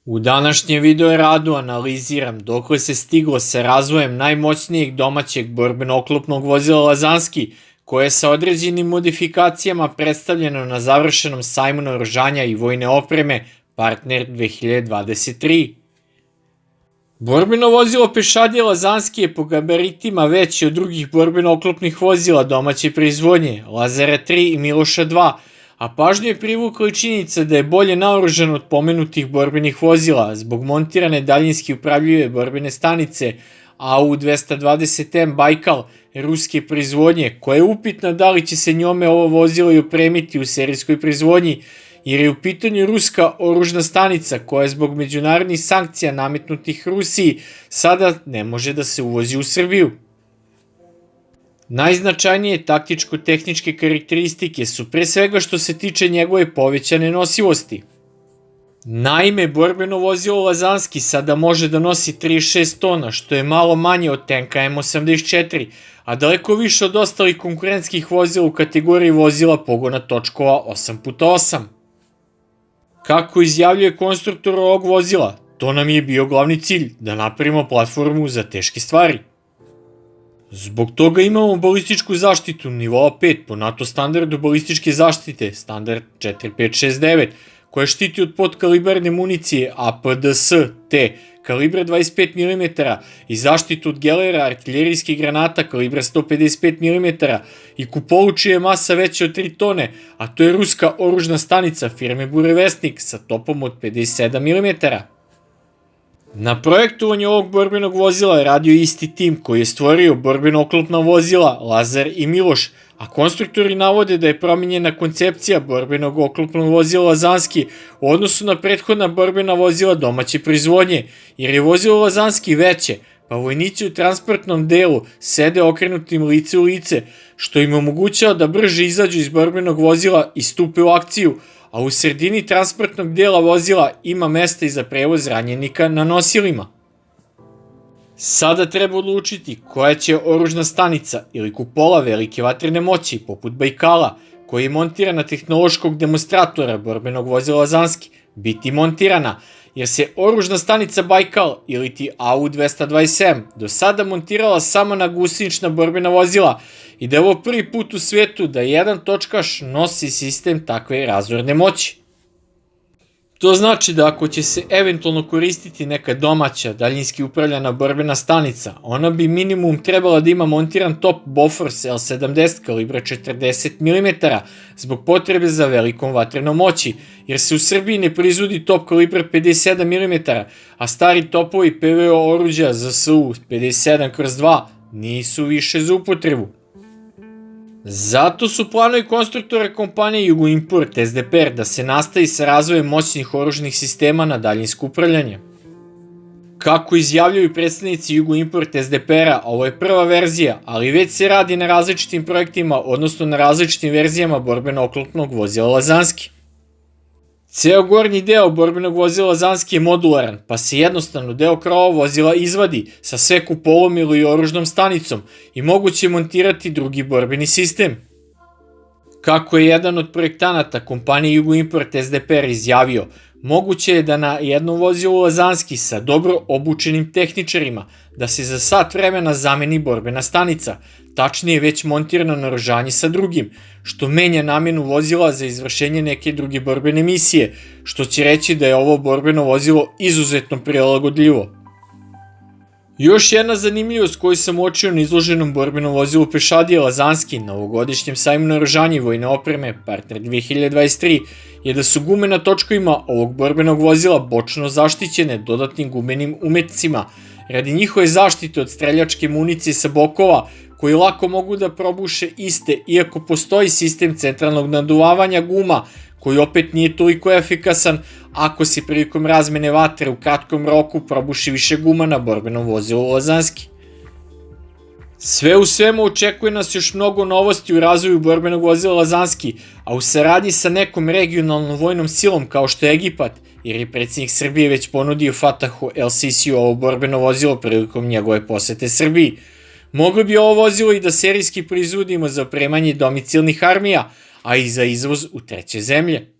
U današnjem video radu analiziram dokle se stiglo sa razvojem najmoćnijeg domaćeg borbeno-oklopnog vozila Lazanski, koje je sa određenim modifikacijama predstavljeno na završenom sajmu naoružanja i vojne opreme Partner 2023. Borbeno vozilo pešadije Lazanski je po gabaritima veće od drugih borbeno-oklopnih vozila domaće proizvodnje, Lazara 3 i Miloša 2, a pažnju je privukla i činjenica da je bolje naoružan od pomenutih borbenih vozila zbog montirane daljinski upravljive borbene stanice AU-220M Bajkal ruske proizvodnje, koja je upitna da li će se njome ovo vozilo i opremiti u serijskoj proizvodnji, jer je u pitanju ruska oružna stanica koja zbog međunarodnih sankcija nametnutih Rusiji sada ne može da se uvozi u Srbiju. Najznačajnije taktičko-tehničke karakteristike su pre svega što se tiče njegove povećane nosivosti. Naime, borbeno vozilo Lazanski sada može da nosi 36 tona, što je malo manje od tenka M84, a daleko više od ostalih konkurentskih vozila u kategoriji vozila pogona točkova 8x8. Kako izjavljuje konstruktor ovog vozila, to nam je bio glavni cilj, da napravimo platformu za teške stvari. Zbog toga imamo balističku zaštitu nivoa 5 po NATO standardu balističke zaštite, standard 4569, koja štiti od podkalibarne municije APDS-T kalibra 25 mm i zaštitu od gelera artiljerijskih granata kalibra 155 mm i kupolu čija je masa veća od 3 tone, a to je ruska oružna stanica firme Burevestnik sa topom od 57 mm. Na projektovanju ovog borbenog vozila je radio isti tim koji je stvorio borbeno-oklopna vozila Lazar i Miloš, a konstruktori navode da je promenjena koncepcija borbenog oklopnog vozila Lazanski u odnosu na prethodna borbena vozila domaće proizvodnje, jer je vozilo Lazanski veće, pa vojnici u transportnom delu sede okrenutim lice u lice, što im omogućava da brže izađu iz borbenog vozila i stupe u akciju, a u sredini transportnog dela vozila ima mesta i za prevoz ranjenika na nosilima. Sada treba odlučiti koja će oružna stanica ili kupola velike vatrene moći, poput Bajkala, koji je montirana tehnološkog demonstratora borbenog vozila Lazanski, biti montirana, jer se oružna stanica Bajkal ili ti AU-220M do sada montirala samo na gusenična borbena vozila i da je ovo prvi put u svetu da jedan točkaš nosi sistem takve razorne moći. To znači da ako će se eventualno koristiti neka domaća daljinski upravljana borbena stanica, ona bi minimum trebala da ima montiran top Bofors L70 kalibra 40 mm zbog potrebe za velikom vatrenom moći, jer se u Srbiji ne proizvodi top kalibra 57 mm, a stari topovi PVO oruđa ZSU 57/2 nisu više za upotrebu. Zato su planovi konstruktora kompanije Jugoimport SDPR da se nastavi sa razvojem moćnih oružnih sistema na daljinsko upravljanje. Kako izjavljuju predstavnici Jugoimport SDPR-a, ovo je prva verzija, ali već se radi na različitim projektima, odnosno na različitim verzijama borbeno-oklopnog vozila Lazanski. Ceo gornji deo borbenog vozila Lazanski je modularan, pa se jednostavno deo krova vozila izvadi sa sve kupolom ili oružnom stanicom i moguće montirati drugi borbeni sistem. Kako je jedan od projektanata kompanije Jugoimport SDPR izjavio, moguće je da na jednom vozilu Lazanski sa dobro obučenim tehničarima da se za sat vremena zameni borbena stanica, tačnije već montirano naoružanje sa drugim, što menja namenu vozila za izvršenje neke druge borbene misije, što će reći da je ovo borbeno vozilo izuzetno prilagodljivo. Još jedna zanimljivost koju sam uočio na izloženom borbenom vozilu pešadije Lazanski na ovogodišnjem sajmu naoružanja i vojne opreme Partner 2023 je da su gume na točkovima ovog borbenog vozila bočno zaštićene dodatnim gumenim umetcima radi njihove zaštite od streljačke municije sa bokova koji lako mogu da probuše iste, iako postoji sistem centralnog naduvavanja guma koji opet nije toliko efikasan ako se prilikom razmene vatre u kratkom roku probuši više guma na borbenom vozilu Lazanski. Sve u svemu očekuje nas još mnogo novosti u razvoju borbenog vozila Lazanski, a u saradnji sa nekom regionalnom vojnom silom kao što je Egipat, jer je predsjednik Srbije već ponudio Fatahu El-Sisiju ovo borbeno vozilo prilikom njegove posete Srbiji. Mogli bi ovo vozilo i da serijski proizvodimo za opremanje domicilnih armija, a i za izvoz u treće zemlje.